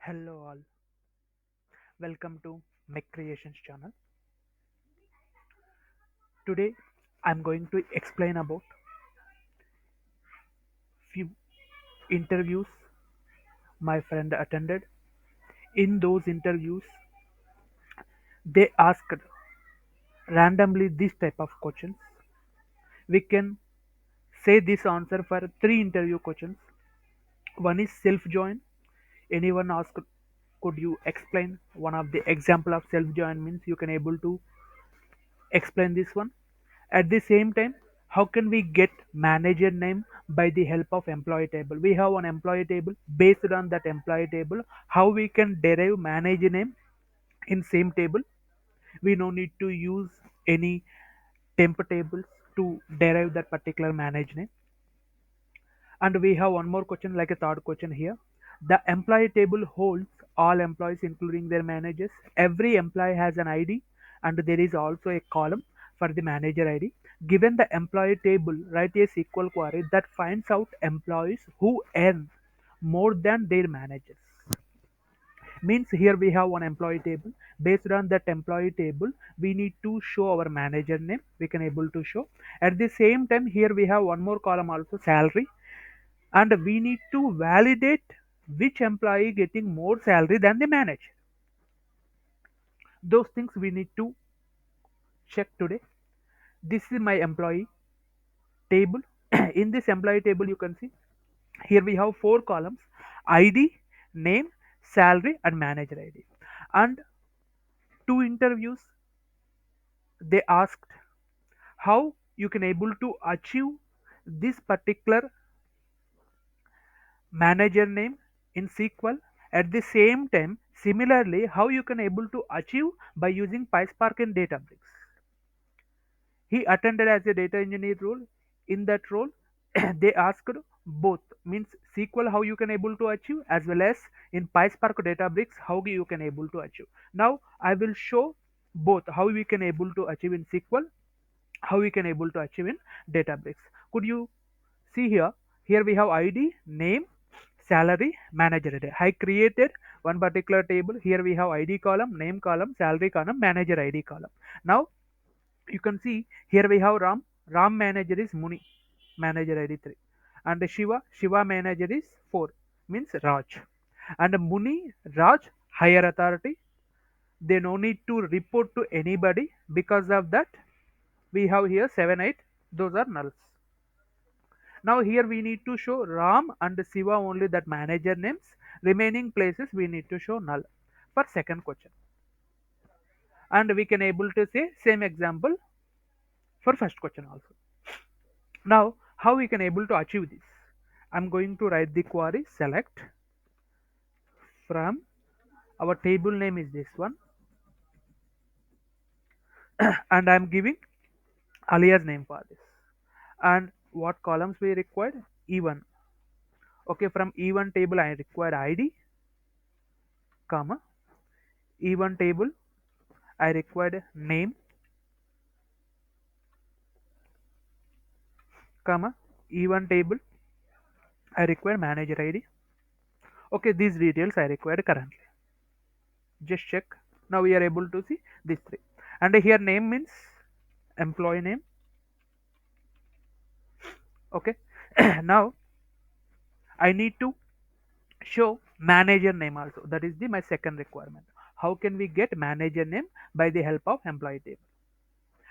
Hello all, welcome to Mech Creations channel. Today I'm going to explain about few interviews my friend attended. In those interviews, they asked randomly this type of questions. We can say this answer for three interview questions. One is self-join. Anyone asked, could you explain one of the example of self-join means you can able to explain this one. At the same time, how can we get manager name by the help of employee table? We have an employee table. Based on that employee table, how we can derive manager name in same table? We no need to use any temp tables to derive that particular manager name. And we have one more question, like a third question here. The employee table holds all employees, including their managers. Every employee has an ID, and there is also a column for the manager ID. Given the employee table, write a SQL query that finds out employees who earn more than their managers. Means here we have one employee table. Based on that employee table, we need to show our manager name. We can able to show. At the same time, here we have one more column also, salary, and we need to validate which employee getting more salary than the manager. Those things we need to check today. This is my employee table. In this employee table, you can see here we have four columns: ID, name, salary, and manager ID. And two interviews, they asked how you can able to achieve this particular manager name in SQL. At the same time, similarly, how you can able to achieve by using PySpark and Databricks. He attended as a data engineer role. In that role, they asked both, means SQL how you can able to achieve, as well as in PySpark Databricks how you can able to achieve. Now I will show both how we can able to achieve in SQL, how we can able to achieve in Databricks. Could you see here? Here we have ID, name, salary, manager ID. I created one particular table. Here we have ID column, name column, salary column, manager ID column. Now you can see here we have Ram. Ram manager is Muni, manager ID 3. And Shiva manager is 4, means Raj. And Muni, Raj, higher authority. They no need to report to anybody. Because of that, we have here 7, 8. Those are nulls. Now here we need to show Ram and Siva only, that manager names. Remaining places we need to show null for second question. And we can able to say same example for first question also. Now how we can able to achieve this? I'm going to write the query select from our table name is this one, and I'm giving alias name for this. And what columns we required? E1. Okay, from E1 table I required ID, comma, E1 table I required name, comma, E1 table I require manager ID. Okay, these details I required currently. Just check. Now we are able to see these three. And here name means employee name. Okay. Now I need to show manager name also. That is my second requirement. How can we get manager name? By the help of employee table.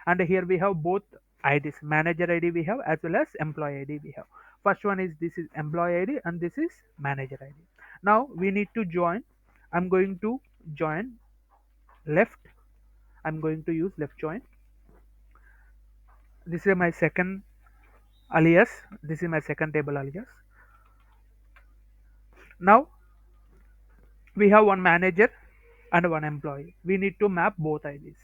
And here we have both IDs, manager ID we have, as well as employee ID we have. First one is, this is employee ID, and this is manager ID. Now we need to join. I'm going to join left. I'm going to use left join. This is my second alias. This is my second table alias. Now we have one manager and one employee. We need to map both IDs.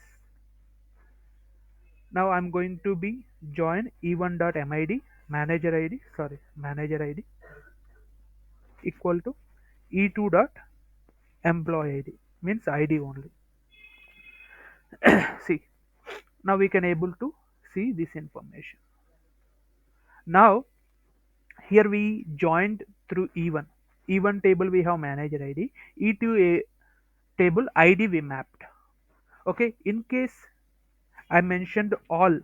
Now I'm going to be join e1.mid manager ID, sorry, manager ID equal to e2.employee ID, means ID only. See, now we can able to see this information. Now here we joined through E1. E1 table we have manager ID, E2 table ID we mapped. Okay, in case I mentioned all,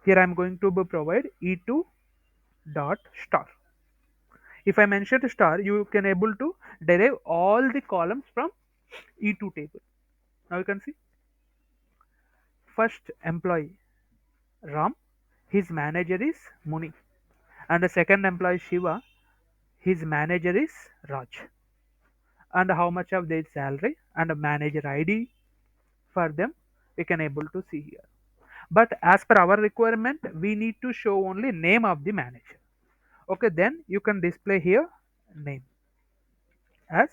here I'm going to provide E2 dot star. If I mention the star, you can able to derive all the columns from E2 table. Now you can see first employee Ram, his manager is Muni, and the second employee Shiva, his manager is Raj, and how much of their salary and a manager ID for them we can able to see here. But as per our requirement, we need to show only name of the manager. Okay, then you can display here name as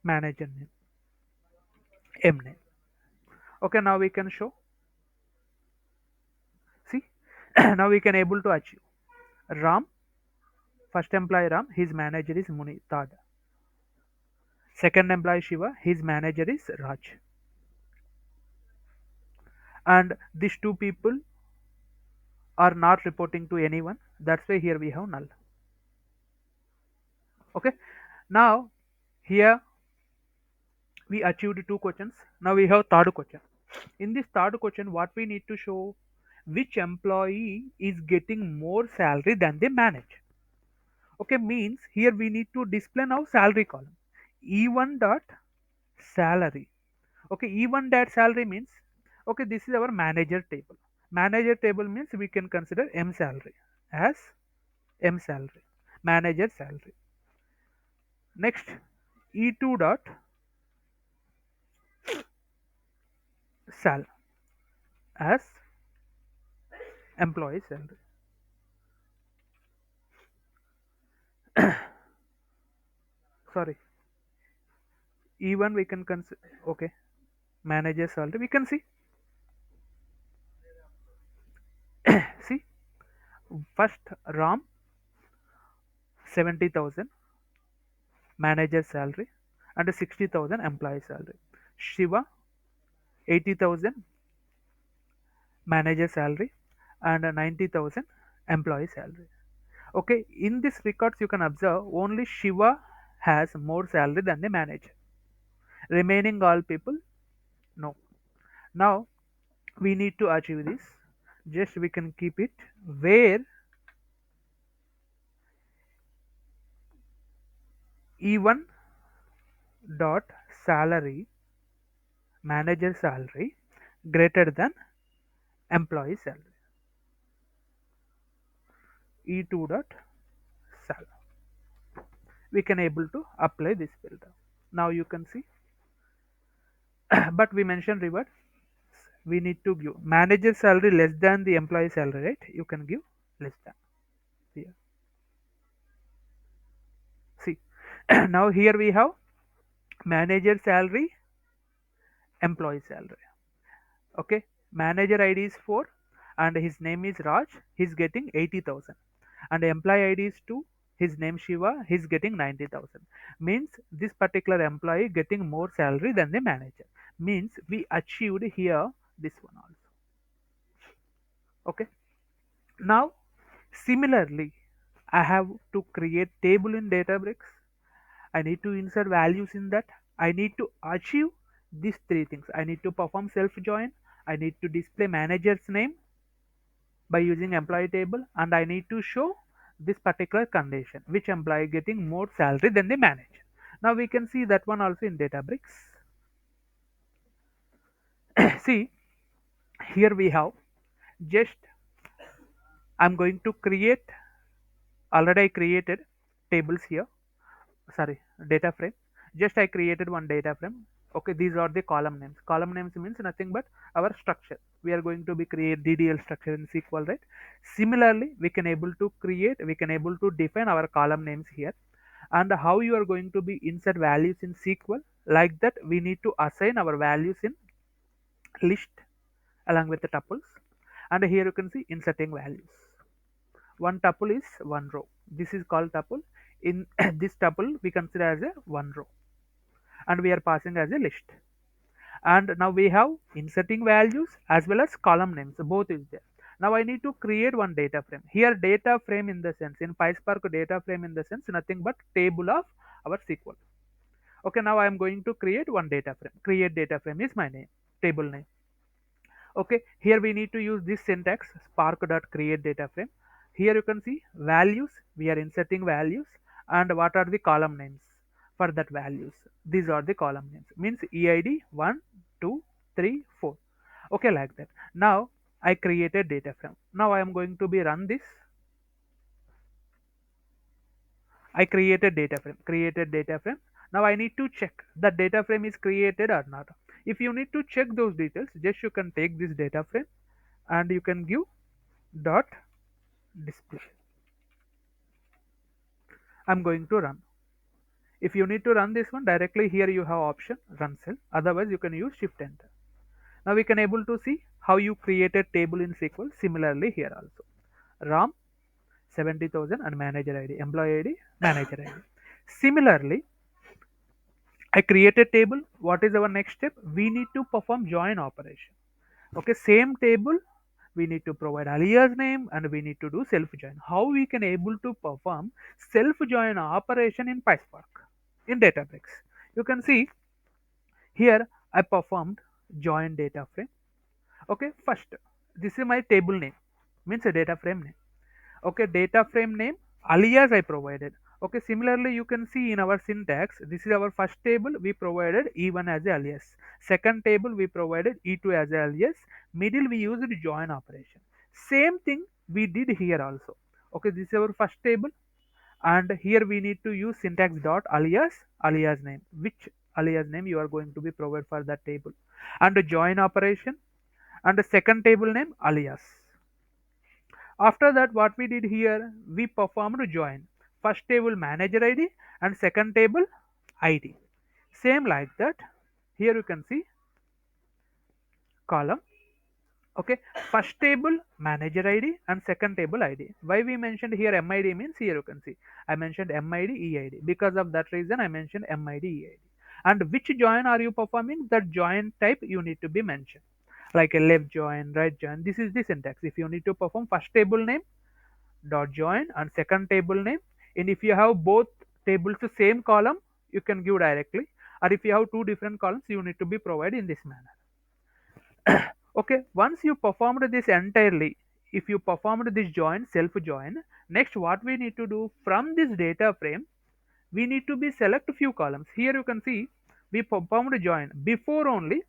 manager name, M name. Okay, now we can show. See, now we can able to achieve Ram, first employee Ram, his manager is Muni, third. Second employee Shiva, his manager is Raj. And these two people are not reporting to anyone. That's why here we have null. Okay. Now here we achieved two questions. Now we have third question. In this third question, what we need to show, which employee is getting more salary than they manage. Okay, means here we need to display now salary column. E1 dot salary. Okay, E1 dot salary means, okay, this is our manager table. Manager table means we can consider M salary as M salary, manager salary. Next, E2 dot sal as employee salary. Sorry, E1 we can consider, okay, manager salary. We can see, see, first Ram 70,000 manager salary and 60,000 employee salary. Shiva 80,000 manager salary and 90,000 employee salary. Okay, in this records you can observe only Shiva has more salary than the manager. Remaining all people, no. Now we need to achieve this. Just we can keep it where E1 dot salary, manager salary greater than employee salary. E2 dot sal. We can able to apply this filter. Now you can see, but we mentioned reward. We need to give manager salary less than the employee salary, right? You can give less than here. See, now here we have manager salary, employee salary. Okay, manager ID is 4 and his name is Raj. He's getting 80,000, and employee ID is 2. His name Shiva. He's getting 90,000. Means this particular employee getting more salary than the manager. Means we achieved here this one also. Okay. Now similarly, I have to create table in Databricks. I need to insert values in that. I need to achieve these three things. I need to perform self join. I need to display manager's name by using employee table, and I need to show this particular condition, which employee getting more salary than the manager. Now we can see that one also in Databricks. See, here we have just, I'm going to create, already I created tables here, sorry, data frame. Just I created one data frame. Okay, these are the column names. Column names means nothing but our structure. We are going to be create DDL structure in SQL, right? Similarly, we can able to create, we can able to define our column names here. And how you are going to be insert values in SQL, like that we need to assign our values in list along with the tuples. And here you can see inserting values. One tuple is one row. This is called tuple. In this tuple we consider as a one row, and we are passing as a list. And now we have inserting values as well as column names, both is there. Now I need to create one data frame. Here data frame in the sense, in PySpark data frame in the sense, nothing but table of our SQL. Okay, now I am going to create one data frame. Create data frame is my name, table name. Okay, here we need to use this syntax spark.create data frame. Here you can see values, we are inserting values, and what are the column names for that values. These are the column names, means EID 1, 2, 3, 4. Okay, like that. Now I created data frame. Now I am going to be run this. I created data frame, created data frame. Now I need to check that data frame is created or not. If you need to check those details, just you can take this data frame and you can give dot display. I'm going to run. If you need to run this one directly, here you have option run cell. Otherwise you can use shift enter. Now we can able to see how you created table in SQL. Similarly here also. RAM 70,000 and manager ID, employee ID, manager ID. Similarly, I created table. What is our next step? We need to perform join operation. Okay, same table. We need to provide alias name and we need to do self join. How we can able to perform self join operation in PySpark in Databricks? You can see here I performed join data frame. Okay, first this is my table name, means a data frame name. Okay, data frame name alias I provided. Okay, similarly you can see in our syntax, this is our first table, we provided e1 as a alias, second table we provided e2 as a alias, middle we used join operation. Same thing we did here also. Okay, this is our first table and here we need to use syntax dot alias name, which alias name you are going to be provided for that table, and the join operation, and the second table name alias. After that, what we did here, we performed join. First table manager ID and second table ID. Same like that. Here you can see column. Okay, first table manager ID and second table ID. Why we mentioned here MID means here you can see I mentioned MID EID. Because of that reason I mentioned MID EID. And which join are you performing? That join type you need to be mentioned. Like a left join, right join. This is the syntax. If you need to perform first table name dot join and second table name, and if you have both tables the same column you can give directly, or if you have two different columns you need to be provided in this manner. Okay, once you performed this entirely, if you performed this join self join, next what we need to do, from this data frame we need to be select few columns. Here you can see we performed join. Before only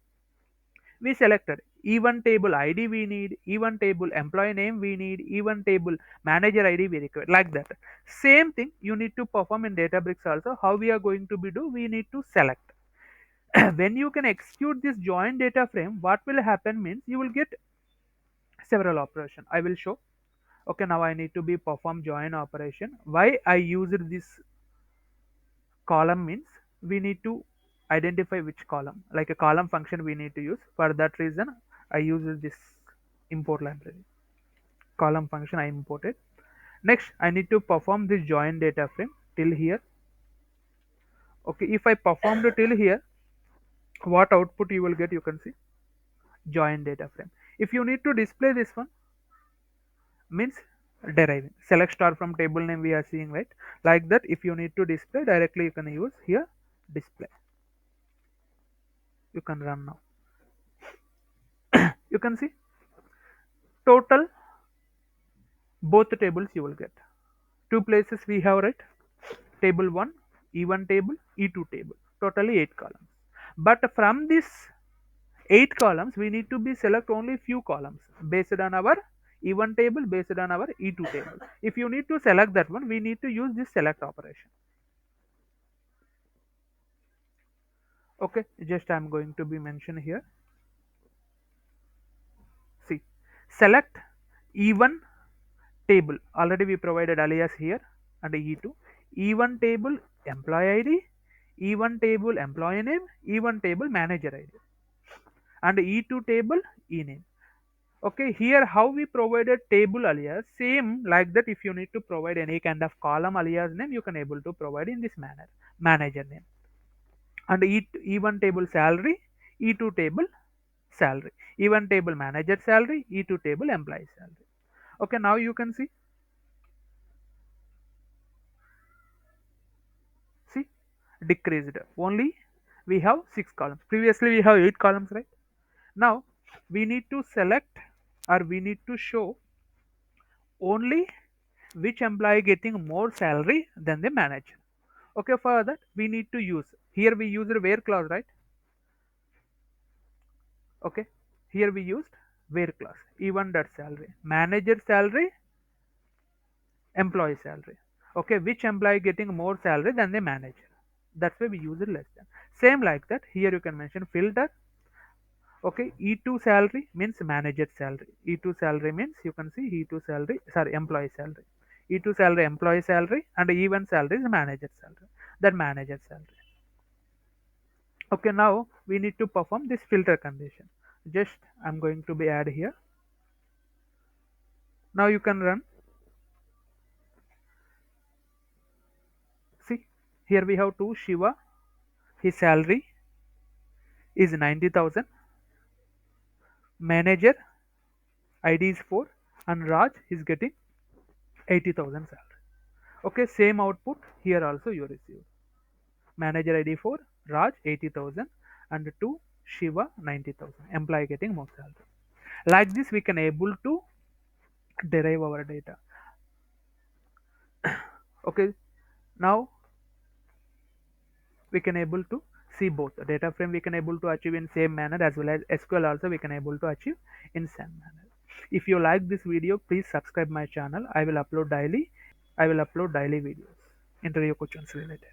we selected even table ID we need, even table employee name we need, even table manager ID we require, like that. Same thing you need to perform in Databricks also. How we are going to be do, we need to select. When you can execute this join data frame, what will happen means you will get several operation. I will show. Okay, now I need to be perform join operation. Why I used this column means we need to identify which column, like a column function we need to use. For that reason I use this import library column function I imported. Next I need to perform this join data frame till here. Okay, if I performed it till here, what output you will get, you can see join data frame. If you need to display this one, means deriving select star from table name we are seeing, right? Like that, if you need to display directly you can use here display. You can run now. You can see total both the tables you will get. Two places we have, right? Table 1 e1 table, e2 table, totally 8 columns. But from this 8 columns we need to be select only few columns based on our e1 table, based on our e2 table. If you need to select that one, we need to use this select operation. Okay, just I'm going to be mention here. See, select e1 table, already we provided alias here, and e2 e1 table employee ID, e1 table employee name, e1 table manager ID, and e2 table e name. Okay, here how we provided table alias, same like that. If you need to provide any kind of column alias name, you can able to provide in this manner, manager name. And e1 table salary, e2 table salary, e1 table manager salary, e2 table employee salary. Okay, now you can see decreased. Only we have 6 columns. Previously we have 8 columns, right? Now we need to select, or we need to show only which employee getting more salary than the manager. Okay, for that we need to use, here we used where clause, right? Okay, here we used where clause, even that salary, manager salary, employee salary. Okay, which employee getting more salary than the manager, that's why we use it less than. Same like that, here you can mention filter. Okay, E2 salary means manager salary. E2 salary means, you can see E2 salary, sorry, employee salary. E2 salary, employee salary, and even salary is manager salary. That manager salary. Okay, now we need to perform this filter condition. Just I'm going to be add here. Now you can run. See, here we have two Shiva. His salary is 90,000. Manager ID is 4, and Raj is getting 80,000 salary. Okay, same output here also you receive. Manager ID 4, Raj 80,000, and 2 Shiva 90,000. Employee getting more salary. Like this, we can able to derive our data. Okay, now we can able to see both data frame we can able to achieve in same manner, as well as SQL also we can able to achieve in same manner. If you like this video, please subscribe my channel. I will upload daily videos, interview questions related.